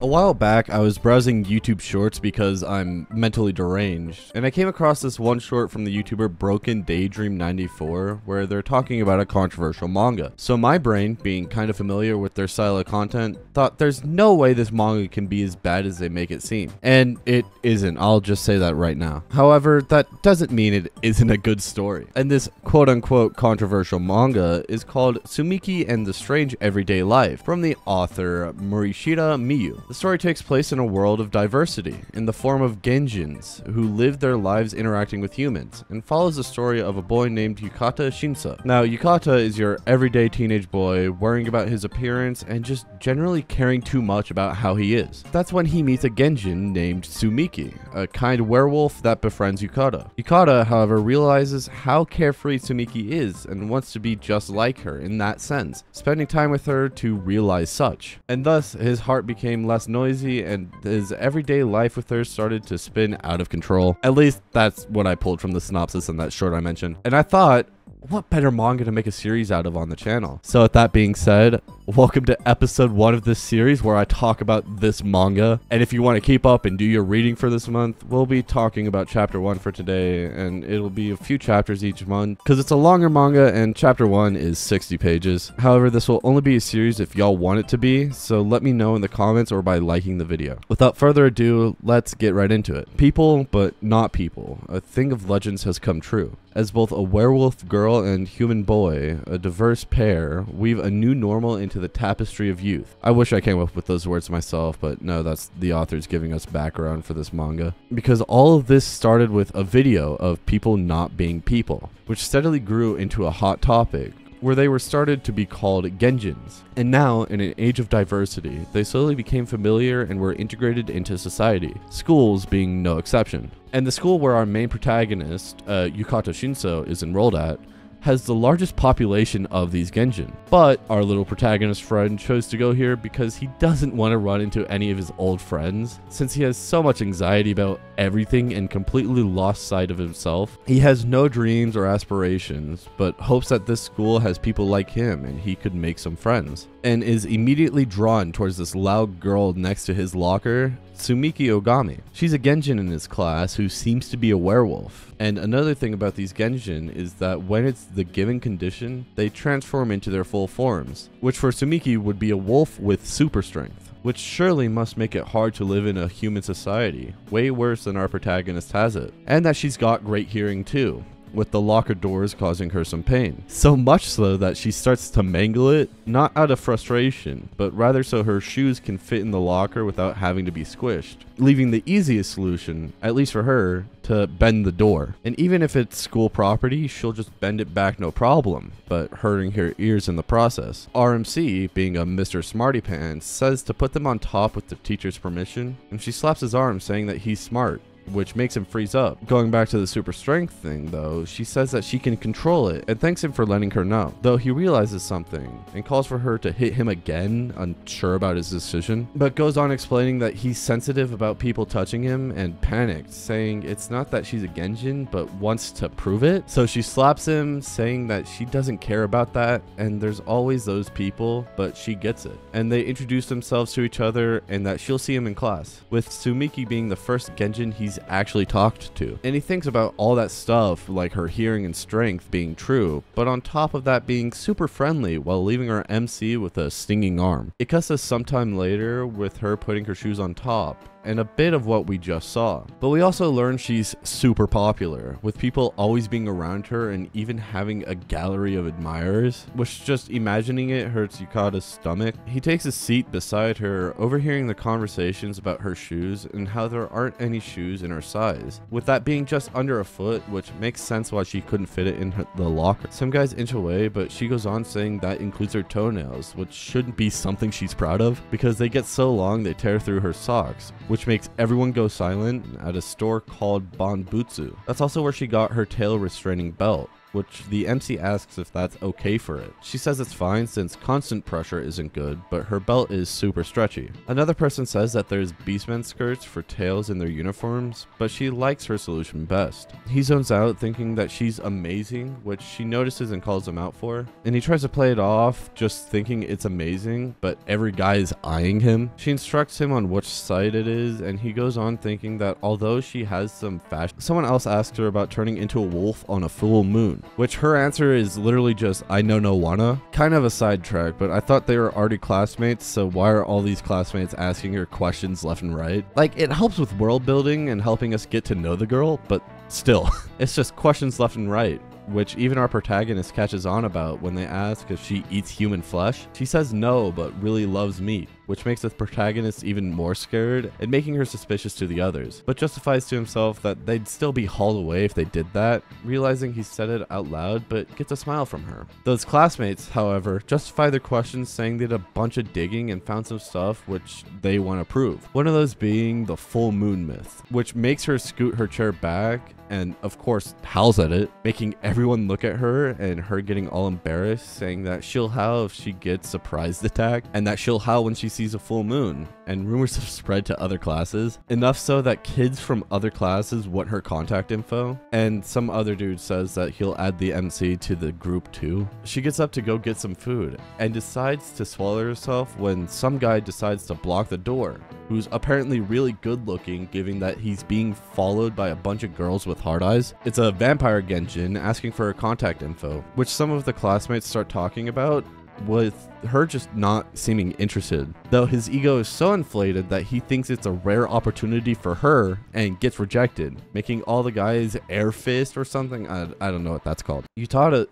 A while back, I was browsing YouTube Shorts because I'm mentally deranged, and I came across this one short from the YouTuber Broken Daydream 94, where they're talking about a controversial manga. So my brain, being kind of familiar with their style of content, thought there's no way this manga can be as bad as they make it seem. And it isn't, I'll just say that right now. However, that doesn't mean it isn't a good story. And this quote-unquote controversial manga is called Tsumiki and the Strange Everyday Life, from the author Morishita Miyu. The story takes place in a world of diversity, in the form of genjins, who live their lives interacting with humans, and follows the story of a boy named Yukata Shinsa. Now, Yukata is your everyday teenage boy, worrying about his appearance and just generally caring too much about how he is. That's when he meets a genjin named Tsumiki, a kind werewolf that befriends Yukata. Yukata, however, realizes how carefree Tsumiki is and wants to be just like her in that sense, spending time with her to realize such. And thus, his heart became less noisy and his everyday life with her started to spin out of control. At least that's what I pulled from the synopsis in that short I mentioned. And I thought, what better manga to make a series out of on the channel? So with that being said, welcome to episode 1 of this series where I talk about this manga. And if you want to keep up and do your reading for this month, we'll be talking about chapter 1 for today, and it'll be a few chapters each month because it's a longer manga and chapter 1 is 60 pages. However, this will only be a series if y'all want it to be, so let me know in the comments or by liking the video. Without further ado, let's get right into it. People, but not people. A thing of legends has come true. As both a werewolf girl and human boy, a diverse pair, weave a new normal into the tapestry of youth. I wish I came up with those words myself, but no, that's the authors giving us background for this manga. Because all of this started with a video of people not being people, which steadily grew into a hot topic, where they were started to be called genjins. And now, in an age of diversity, they slowly became familiar and were integrated into society, schools being no exception. And the school where our main protagonist, Yukata Shinso, is enrolled at, has the largest population of these genjin. But our little protagonist friend chose to go here because he doesn't want to run into any of his old friends, since he has so much anxiety about everything and completely lost sight of himself. He has no dreams or aspirations, but hopes that this school has people like him and he could make some friends, and is immediately drawn towards this loud girl next to his locker, Tsumiki Ogami. She's a genjin in his class who seems to be a werewolf. And another thing about these genjin is that when it's the given condition, they transform into their full forms, which for Tsumiki would be a wolf with super strength, which surely must make it hard to live in a human society, way worse than our protagonist has it. And that she's got great hearing too, with the locker doors causing her some pain. So much so that she starts to mangle it, not out of frustration, but rather so her shoes can fit in the locker without having to be squished, leaving the easiest solution, at least for her, to bend the door. And even if it's school property, she'll just bend it back no problem, but hurting her ears in the process. RMC, being a Mr. Smarty Pants, says to put them on top with the teacher's permission, and she slaps his arm saying that he's smart, which makes him freeze up. Going back to the super strength thing though, she says that she can control it and thanks him for letting her know, though he realizes something and calls for her to hit him again, unsure about his decision, but goes on explaining that he's sensitive about people touching him and panicked, saying it's not that she's a genjin but wants to prove it. So she slaps him, saying that she doesn't care about that and there's always those people, but she gets it. And they introduce themselves to each other and that she'll see him in class, with Tsumiki being the first genjin he's actually talked to. And he thinks about all that stuff, like her hearing and strength being true, but on top of that being super friendly while leaving her MC with a stinging arm. It cuts us sometime later with her putting her shoes on top, and a bit of what we just saw. But we also learn she's super popular, with people always being around her and even having a gallery of admirers, which just imagining it hurts Yukata's stomach. He takes a seat beside her, overhearing the conversations about her shoes and how there aren't any shoes in her size, with that being just under a foot, which makes sense why she couldn't fit it in the locker. Some guys inch away, but she goes on saying that includes her toenails, which shouldn't be something she's proud of because they get so long they tear through her socks, which makes everyone go silent at a store called Banbutsu. That's also where she got her tail restraining belt. which the MC asks if that's okay for it. She says it's fine since constant pressure isn't good, but her belt is super stretchy. Another person says that there's Beastman skirts for tails in their uniforms, but she likes her solution best. He zones out thinking that she's amazing, which she notices and calls him out for, and he tries to play it off just thinking it's amazing, but every guy is eyeing him. She instructs him on which side it is, and he goes on thinking that although she has some fashion, someone else asks her about turning into a wolf on a full moon, which her answer is literally just I know no wanna. Kind of a sidetrack, but I thought they were already classmates, so why are all these classmates asking her questions left and right? Like, it helps with world building and helping us get to know the girl, but still, it's just questions left and right, which even our protagonist catches on about when they ask if she eats human flesh. She says no, but really loves meat, which makes the protagonist even more scared and making her suspicious to the others, but justifies to himself that they'd still be hauled away if they did that, realizing he said it out loud but gets a smile from her. Those classmates, however, justify their questions saying they did a bunch of digging and found some stuff which they want to prove. One of those being the full moon myth, which makes her scoot her chair back and of course howls at it, making everyone look at her and her getting all embarrassed, saying that she'll howl if she gets surprise attacked and that she'll howl when she sees a full moon. And rumors have spread to other classes, enough so that kids from other classes want her contact info, and some other dude says that he'll add the MC to the group too. She gets up to go get some food and decides to swallow herself when some guy decides to block the door, who's apparently really good looking given that he's being followed by a bunch of girls with hard eyes. It's a vampire Genjin asking for her contact info, which some of the classmates start talking about, with her just not seeming interested, though his ego is so inflated that he thinks it's a rare opportunity for her and gets rejected, making all the guys air fist or something. I don't know what that's called. You taught it.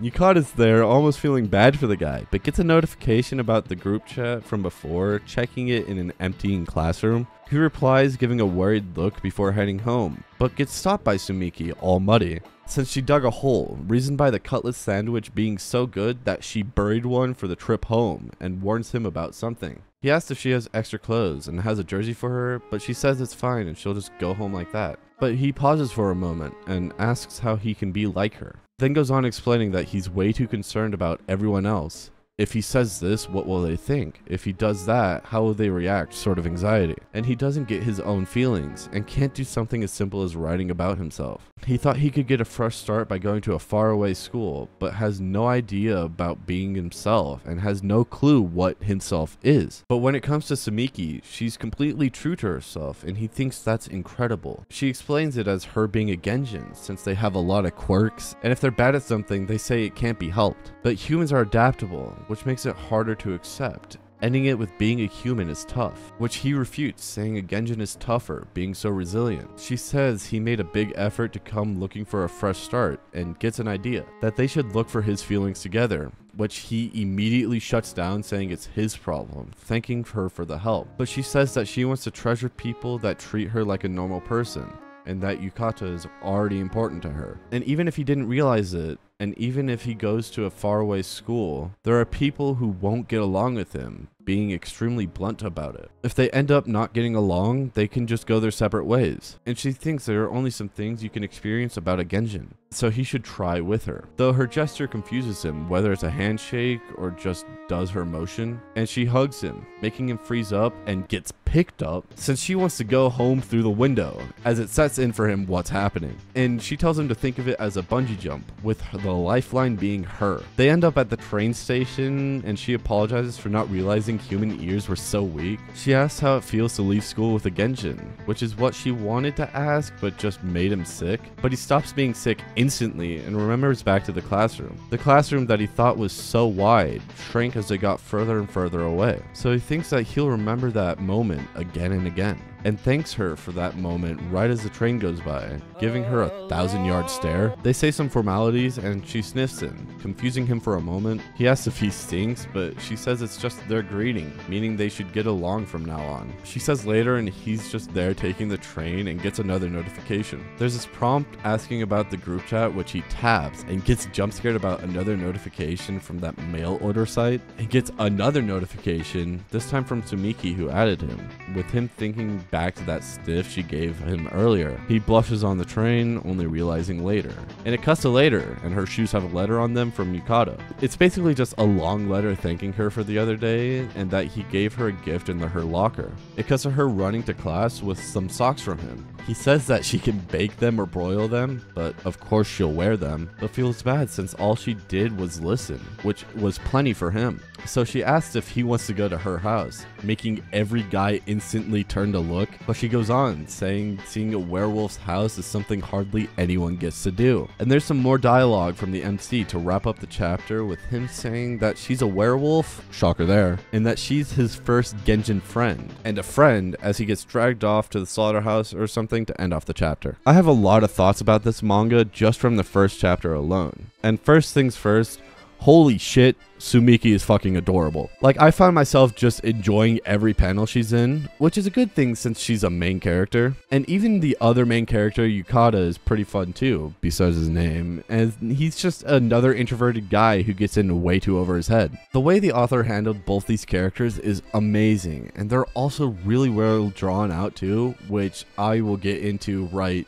Yukata is there, almost feeling bad for the guy, but gets a notification about the group chat from before, checking it in an emptying classroom. He replies, giving a worried look before heading home, but gets stopped by Sumiki, all muddy, since she dug a hole, reasoned by the cutlass sandwich being so good that she buried one for the trip home, and warns him about something. He asks if she has extra clothes and has a jersey for her, but she says it's fine and she'll just go home like that. But he pauses for a moment and asks how he can be like her, then goes on explaining that he's way too concerned about everyone else. If he says this, what will they think? If he does that, how will they react? Sort of anxiety. And he doesn't get his own feelings and can't do something as simple as writing about himself. He thought he could get a fresh start by going to a faraway school, but has no idea about being himself and has no clue what himself is. But when it comes to Sumiki, she's completely true to herself and he thinks that's incredible. She explains it as her being a Genjin, since they have a lot of quirks, and if they're bad at something, they say it can't be helped. But humans are adaptable, which makes it harder to accept. Ending it with being a human is tough, which he refutes, saying a Genjin is tougher, being so resilient. She says he made a big effort to come looking for a fresh start and gets an idea that they should look for his feelings together, which he immediately shuts down, saying it's his problem, thanking her for the help. But she says that she wants to treasure people that treat her like a normal person, and that Yukata is already important to her. And even if he didn't realize it, and even if he goes to a faraway school, there are people who won't get along with him, being extremely blunt about it. If they end up not getting along, they can just go their separate ways. And she thinks there are only some things you can experience about a Genjin, so he should try with her. Though her gesture confuses him, whether it's a handshake or just does her motion, and she hugs him, making him freeze up and gets picked up since she wants to go home through the window, as it sets in for him what's happening. And she tells him to think of it as a bungee jump, with the lifeline being her. They end up at the train station and she apologizes for not realizing human ears were so weak. She asks how it feels to leave school with a Genjin, which is what she wanted to ask but just made him sick. But he stops being sick instantly and remembers back to the classroom. The classroom that he thought was so wide shrank as they got further and further away. So he thinks that he'll remember that moment again and again, and thanks her for that moment right as the train goes by, giving her a 1,000-yard stare. They say some formalities and she sniffs him, confusing him for a moment. He asks if he stinks, but she says it's just their greeting, meaning they should get along from now on. She says later and he's just there taking the train and gets another notification. There's this prompt asking about the group chat, which he taps and gets jump scared about another notification from that mail order site, and gets another notification, this time from Sumiki who added him, with him thinking back to that stiff she gave him earlier. He blushes on the train, only realizing later. And it cuts to later, and her shoes have a letter on them from Yukata. It's basically just a long letter thanking her for the other day, and that he gave her a gift in her locker. It cuts to her running to class with some socks from him. He says that she can bake them or broil them, but of course she'll wear them, but feels bad since all she did was listen, which was plenty for him. So she asks if he wants to go to her house, making every guy instantly turn to look, but she goes on, saying seeing a werewolf's house is something hardly anyone gets to do. And there's some more dialogue from the MC to wrap up the chapter with him saying that she's a werewolf, shocker there, and that she's his first Genjin friend, and a friend as he gets dragged off to the slaughterhouse or something to end off the chapter. I have a lot of thoughts about this manga just from the first chapter alone. And first things first, holy shit, Sumiki is fucking adorable. Like, I found myself just enjoying every panel she's in, which is a good thing since she's a main character. And even the other main character, Yukata, is pretty fun too, besides his name, and he's just another introverted guy who gets in way too over his head. The way the author handled both these characters is amazing, and they're also really well drawn out too, which I will get into right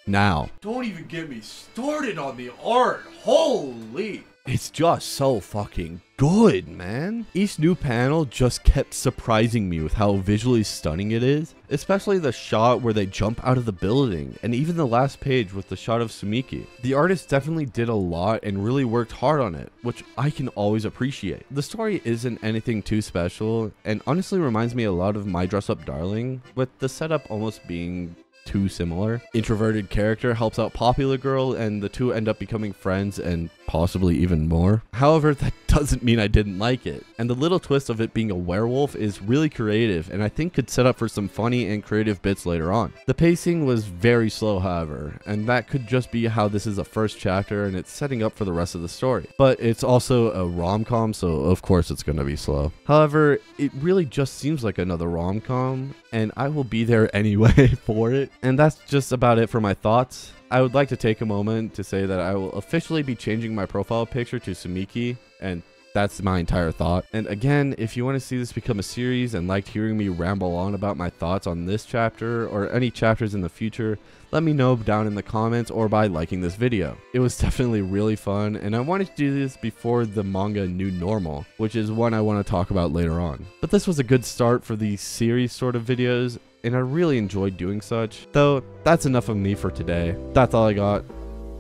now. Don't even get me started on the art, holy! It's just so fucking good, man. Each new panel just kept surprising me with how visually stunning it is, especially the shot where they jump out of the building, and even the last page with the shot of Sumiki. The artist definitely did a lot and really worked hard on it, which I can always appreciate. The story isn't anything too special, and honestly reminds me a lot of My Dress Up Darling, with the setup almost being too similar. Introverted character helps out popular girl, and the two end up becoming friends and possibly even more. However, that doesn't mean I didn't like it, and the little twist of it being a werewolf is really creative and I think could set up for some funny and creative bits later on. The pacing was very slow, however, and that could just be how this is a first chapter and it's setting up for the rest of the story. But it's also a rom-com, so of course it's gonna be slow. However, it really just seems like another rom-com, and I will be there anyway for it. And that's just about it for my thoughts. I would like to take a moment to say that I will officially be changing my profile picture to Sumiki, and that's my entire thought. And again, if you want to see this become a series and liked hearing me ramble on about my thoughts on this chapter or any chapters in the future, let me know down in the comments or by liking this video. It was definitely really fun, and I wanted to do this before the manga New Normal, which is one I want to talk about later on. But this was a good start for these series sort of videos, and I really enjoyed doing such. Though, that's enough of me for today. That's all I got.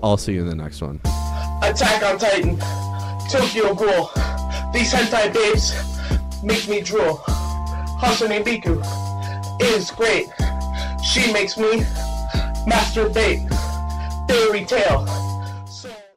I'll see you in the next one. Attack on Titan, Tokyo Ghoul. These hentai babes make me drool. Hatsune Miku is great. She makes me masturbate. Fairy tale.